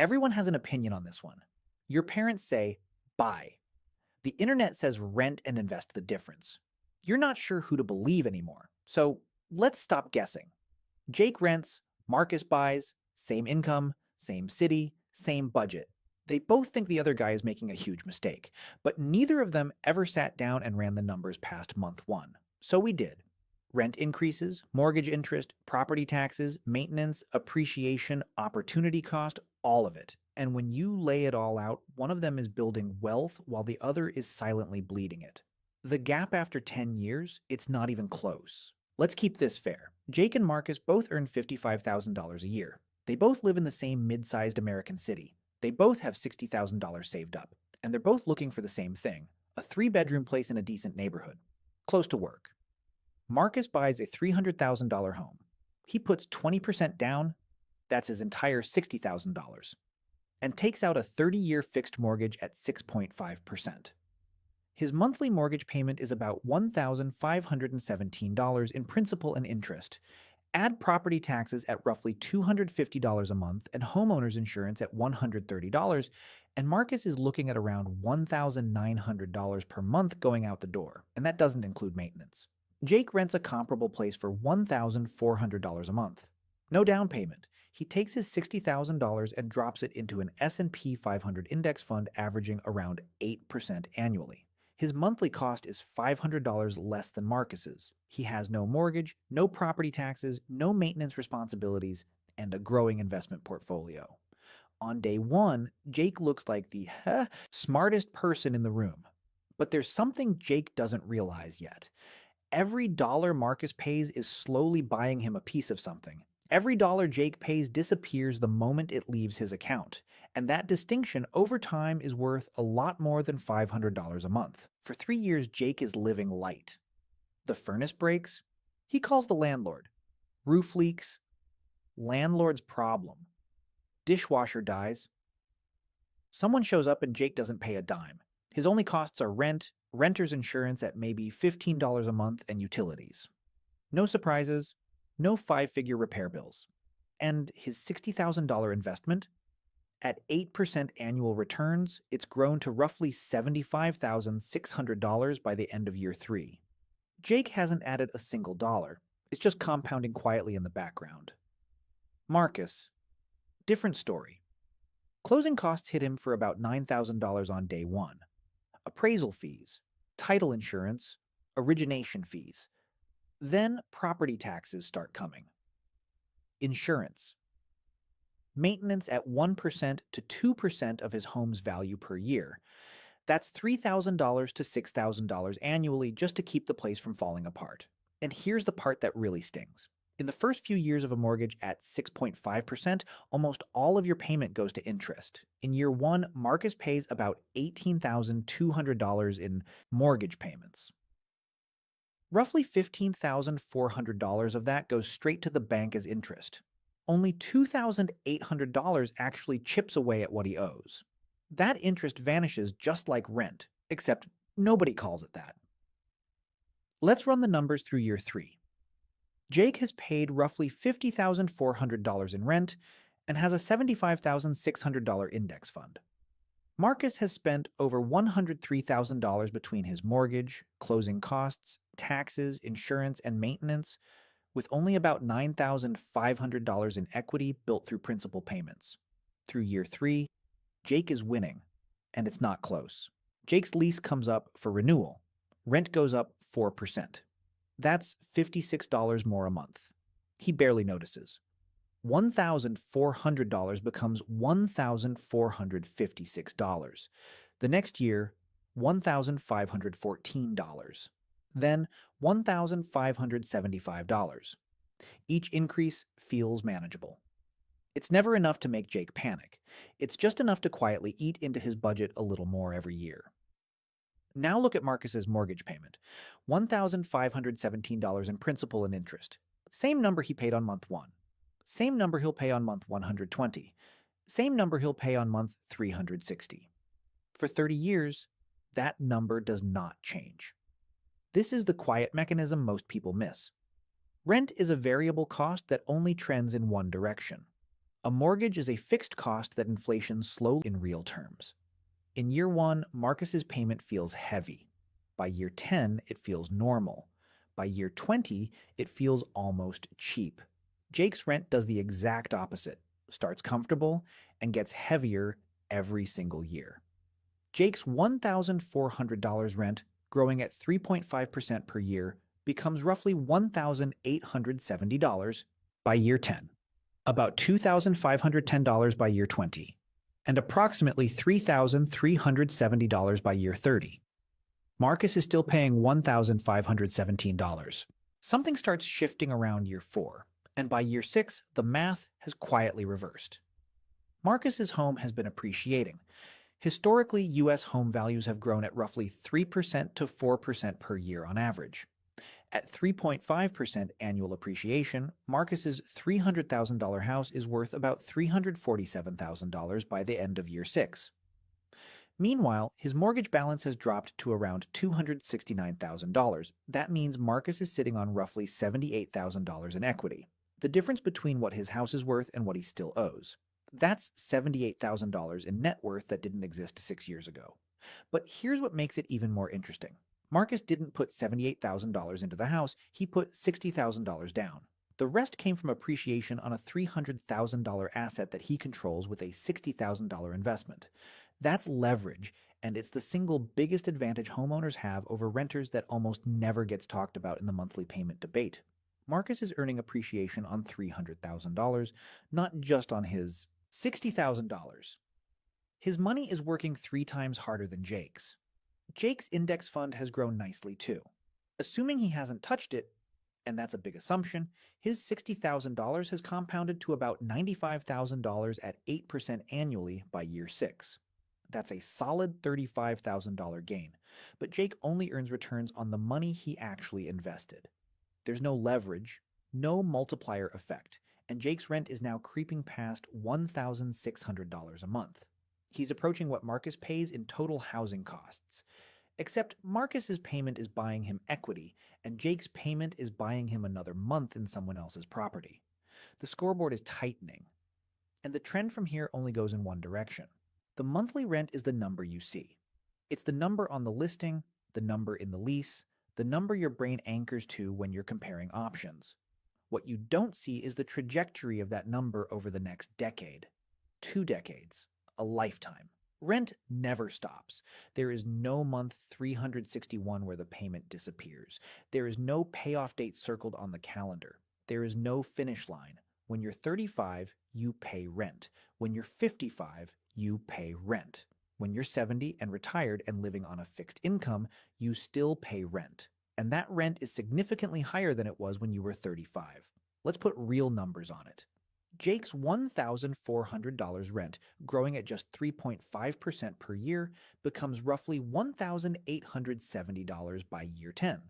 Everyone has an opinion on this one. Your parents say, buy. The internet says rent and invest the difference. You're not sure who to believe anymore. So let's stop guessing. Jake rents, Marcus buys, same income, same city, same budget. They both think the other guy is making a huge mistake, but neither of them ever sat down and ran the numbers past month one. So we did. Rent increases, mortgage interest, property taxes, maintenance, appreciation, opportunity cost, all of it. And when you lay it all out, one of them is building wealth while the other is silently bleeding it. The gap after 10 years, it's not even close. Let's keep this fair. Jake and Marcus both earn $55,000 a year. They both live in the same mid-sized American city. They both have $60,000 saved up. And they're both looking for the same thing, a three-bedroom place in a decent neighborhood, close to work. Marcus buys a $300,000 home. He puts 20% down, that's his entire $60,000, and takes out a 30-year fixed mortgage at 6.5%. His monthly mortgage payment is about $1,517 in principal and interest. Add property taxes at roughly $250 a month and homeowner's insurance at $130, and Marcus is looking at around $1,900 per month going out the door, and that doesn't include maintenance. Jake rents a comparable place for $1,400 a month. No down payment. He takes his $60,000 and drops it into an S&P 500 index fund averaging around 8% annually. His monthly cost is $500 less than Marcus's. He has no mortgage, no property taxes, no maintenance responsibilities, and a growing investment portfolio. On day one, Jake looks like the smartest person in the room. But there's something Jake doesn't realize yet. Every dollar Marcus pays is slowly buying him a piece of something. Every dollar Jake pays disappears the moment it leaves his account, and that distinction over time is worth a lot more than $500 a month. For 3 years, Jake is living light. The furnace breaks, he calls the landlord. Roof leaks, landlord's problem. Dishwasher dies. Someone shows up and Jake doesn't pay a dime. His only costs are rent, renter's insurance at maybe $15 a month, and utilities. No surprises, no five-figure repair bills. And his $60,000 investment? At 8% annual returns, it's grown to roughly $75,600 by the end of year 3. Jake hasn't added a single dollar. It's just compounding quietly in the background. Marcus. Different story. Closing costs hit him for about $9,000 on day one. Appraisal fees, title insurance, origination fees. Then property taxes start coming. Insurance. Maintenance at 1% to 2% of his home's value per year. That's $3,000 to $6,000 annually just to keep the place from falling apart. And here's the part that really stings. In the first few years of a mortgage at 6.5%, almost all of your payment goes to interest. In year 1, Marcus pays about $18,200 in mortgage payments. Roughly $15,400 of that goes straight to the bank as interest. Only $2,800 actually chips away at what he owes. That interest vanishes just like rent, except nobody calls it that. Let's run the numbers through year 3. Jake has paid roughly $50,400 in rent and has a $75,600 index fund. Marcus has spent over $103,000 between his mortgage, closing costs, taxes, insurance, and maintenance, with only about $9,500 in equity built through principal payments. Through year 3, Jake is winning, and it's not close. Jake's lease comes up for renewal. Rent goes up 4%. That's $56 more a month. He barely notices. $1,400 becomes $1,456. The next year, $1,514. Then $1,575. Each increase feels manageable. It's never enough to make Jake panic. It's just enough to quietly eat into his budget a little more every year. Now look at Marcus's mortgage payment. $1,517 in principal and interest. Same number he paid on month 1. Same number he'll pay on month 120. Same number he'll pay on month 360. For 30 years, that number does not change. This is the quiet mechanism most people miss. Rent is a variable cost that only trends in one direction. A mortgage is a fixed cost that inflation slowly in real terms. In year 1, Marcus's payment feels heavy. By year 10, it feels normal. By year 20, it feels almost cheap. Jake's rent does the exact opposite, starts comfortable, and gets heavier every single year. Jake's $1,400 rent, growing at 3.5% per year, becomes roughly $1,870 by year 10, about $2,510 by year 20, and approximately $3,370 by year 30. Marcus is still paying $1,517. Something starts shifting around year 4, and by year 6, the math has quietly reversed. Marcus's home has been appreciating. Historically, U.S. home values have grown at roughly 3% to 4% per year on average. At 3.5% annual appreciation, Marcus's $300,000 house is worth about $347,000 by the end of year 6. Meanwhile, his mortgage balance has dropped to around $269,000. That means Marcus is sitting on roughly $78,000 in equity, the difference between what his house is worth and what he still owes. That's $78,000 in net worth that didn't exist 6 years ago. But here's what makes it even more interesting. Marcus didn't put $78,000 into the house, he put $60,000 down. The rest came from appreciation on a $300,000 asset that he controls with a $60,000 investment. That's leverage, and it's the single biggest advantage homeowners have over renters that almost never gets talked about in the monthly payment debate. Marcus is earning appreciation on $300,000, not just on his $60,000. His money is working 3 times harder than Jake's. Jake's index fund has grown nicely too. Assuming he hasn't touched it, and that's a big assumption, his $60,000 has compounded to about $95,000 at 8% annually by year 6. That's a solid $35,000 gain, but Jake only earns returns on the money he actually invested. There's no leverage, no multiplier effect, and Jake's rent is now creeping past $1,600 a month. He's approaching what Marcus pays in total housing costs. Except Marcus's payment is buying him equity, and Jake's payment is buying him another month in someone else's property. The scoreboard is tightening, and the trend from here only goes in one direction. The monthly rent is the number you see. It's the number on the listing, the number in the lease, the number your brain anchors to when you're comparing options. What you don't see is the trajectory of that number over the next decade, 2 decades, a lifetime. Rent never stops. There is no month 361 where the payment disappears. There is no payoff date circled on the calendar. There is no finish line. When you're 35, you pay rent. When you're 55, you pay rent. When you're 70 and retired and living on a fixed income, you still pay rent. And that rent is significantly higher than it was when you were 35. Let's put real numbers on it. Jake's $1,400 rent, growing at just 3.5% per year, becomes roughly $1,870 by year 10,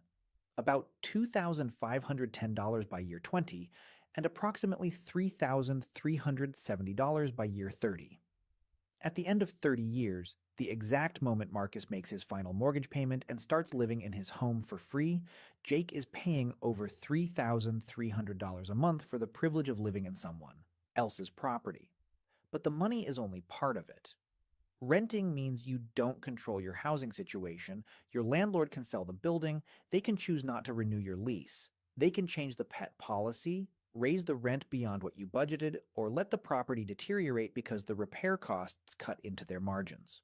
about $2,510 by year 20, and approximately $3,370 by year 30. At the end of 30 years, the exact moment Marcus makes his final mortgage payment and starts living in his home for free, Jake is paying over $3,300 a month for the privilege of living in someone else's property. But the money is only part of it. Renting means you don't control your housing situation. Your landlord can sell the building, they can choose not to renew your lease. They can change the pet policy, raise the rent beyond what you budgeted, or let the property deteriorate because the repair costs cut into their margins.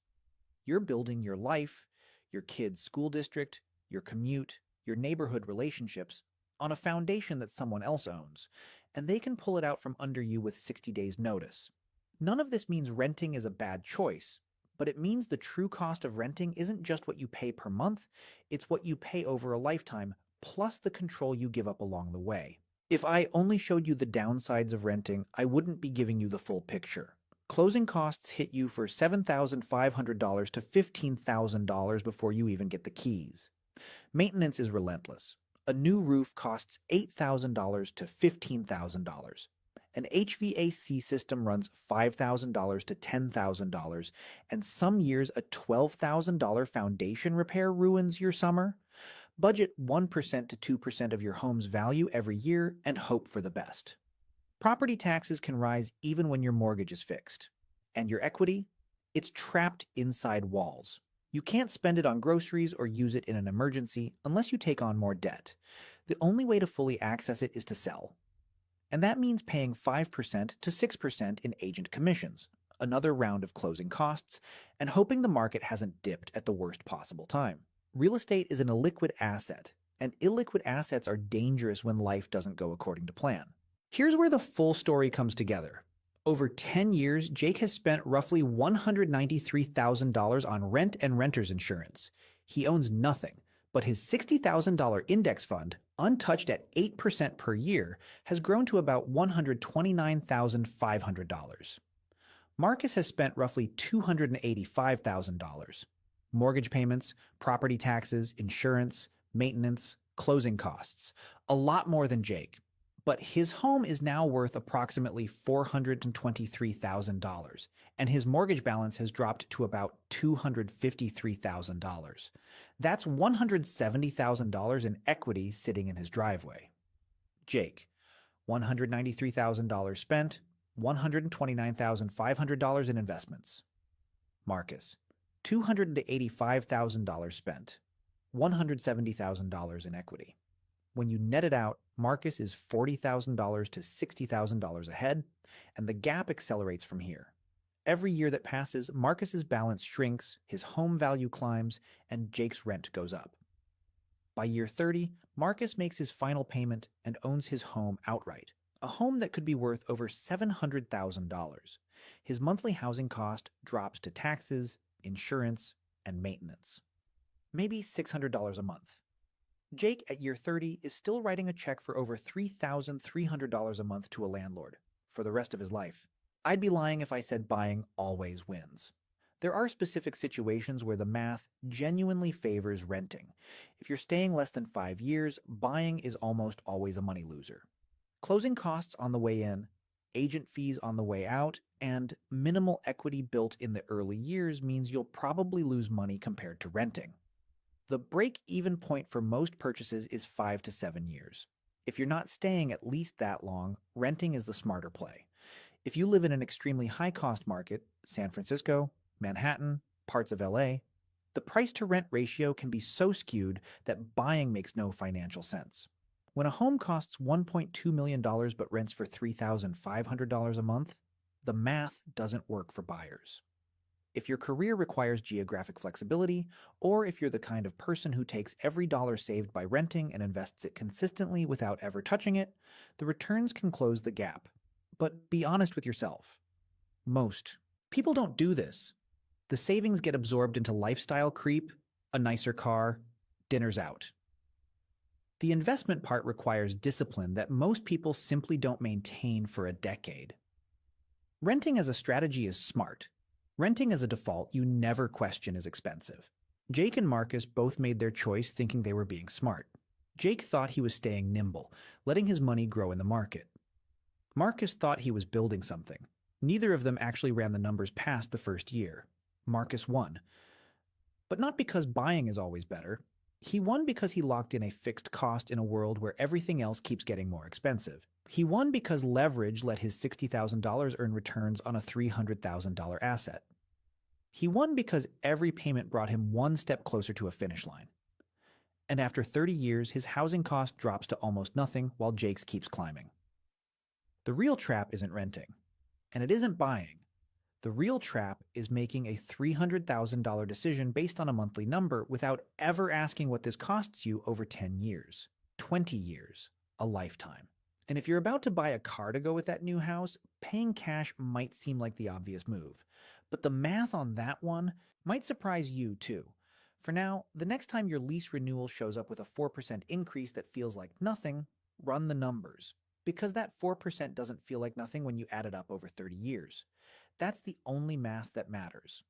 You're building your life, your kid's school district, your commute, your neighborhood relationships on a foundation that someone else owns, and they can pull it out from under you with 60 days notice. None of this means renting is a bad choice, but it means the true cost of renting isn't just what you pay per month, it's what you pay over a lifetime, plus the control you give up along the way. If I only showed you the downsides of renting, I wouldn't be giving you the full picture. Closing costs hit you for $7,500 to $15,000 before you even get the keys. Maintenance is relentless. A new roof costs $8,000 to $15,000. An HVAC system runs $5,000 to $10,000, and some years a $12,000 foundation repair ruins your summer. Budget 1% to 2% of your home's value every year and hope for the best. Property taxes can rise even when your mortgage is fixed. And your equity? It's trapped inside walls. You can't spend it on groceries or use it in an emergency unless you take on more debt. The only way to fully access it is to sell. And that means paying 5% to 6% in agent commissions, another round of closing costs, and hoping the market hasn't dipped at the worst possible time. Real estate is an illiquid asset, and illiquid assets are dangerous when life doesn't go according to plan. Here's where the full story comes together. Over 10 years, Jake has spent roughly $193,000 on rent and renter's insurance. He owns nothing, but his $60,000 index fund, untouched at 8% per year, has grown to about $129,500. Marcus has spent roughly $285,000. Mortgage payments, property taxes, insurance, maintenance, closing costs. A lot more than Jake. But his home is now worth approximately $423,000, and his mortgage balance has dropped to about $253,000. That's $170,000 in equity sitting in his driveway. Jake, $193,000 spent, $129,500 in investments. Marcus, $285,000 spent, $170,000 in equity. When you net it out, Marcus is $40,000 to $60,000 ahead, and the gap accelerates from here. Every year that passes, Marcus's balance shrinks, his home value climbs, and Jake's rent goes up. By year 30, Marcus makes his final payment and owns his home outright, a home that could be worth over $700,000. His monthly housing cost drops to taxes, insurance, and maintenance. Maybe $600 a month. Jake, at year 30, is still writing a check for over $3,300 a month to a landlord for the rest of his life. I'd be lying if I said buying always wins. There are specific situations where the math genuinely favors renting. If you're staying less than 5 years, buying is almost always a money loser. Closing costs on the way in, agent fees on the way out, and minimal equity built in the early years means you'll probably lose money compared to renting. The break-even point for most purchases is 5 to 7 years. If you're not staying at least that long, renting is the smarter play. If you live in an extremely high-cost market, San Francisco, Manhattan, parts of LA, the price-to-rent ratio can be so skewed that buying makes no financial sense. When a home costs $1.2 million but rents for $3,500 a month, the math doesn't work for buyers. If your career requires geographic flexibility, or if you're the kind of person who takes every dollar saved by renting and invests it consistently without ever touching it, the returns can close the gap. But be honest with yourself. Most people don't do this. The savings get absorbed into lifestyle creep, a nicer car, dinners out. The investment part requires discipline that most people simply don't maintain for a decade. Renting as a strategy is smart. Renting as a default you never question is expensive. Jake and Marcus both made their choice thinking they were being smart. Jake thought he was staying nimble, letting his money grow in the market. Marcus thought he was building something. Neither of them actually ran the numbers past the first year. Marcus won. But not because buying is always better. He won because he locked in a fixed cost in a world where everything else keeps getting more expensive. He won because leverage let his $60,000 earn returns on a $300,000 asset. He won because every payment brought him one step closer to a finish line. And after 30 years, his housing cost drops to almost nothing while Jake's keeps climbing. The real trap isn't renting, and it isn't buying. The real trap is making a $300,000 decision based on a monthly number without ever asking what this costs you over 10 years, 20 years, a lifetime. And if you're about to buy a car to go with that new house, paying cash might seem like the obvious move. But the math on that one might surprise you too. For now, the next time your lease renewal shows up with a 4% increase that feels like nothing, run the numbers. Because that 4% doesn't feel like nothing when you add it up over 30 years. That's the only math that matters.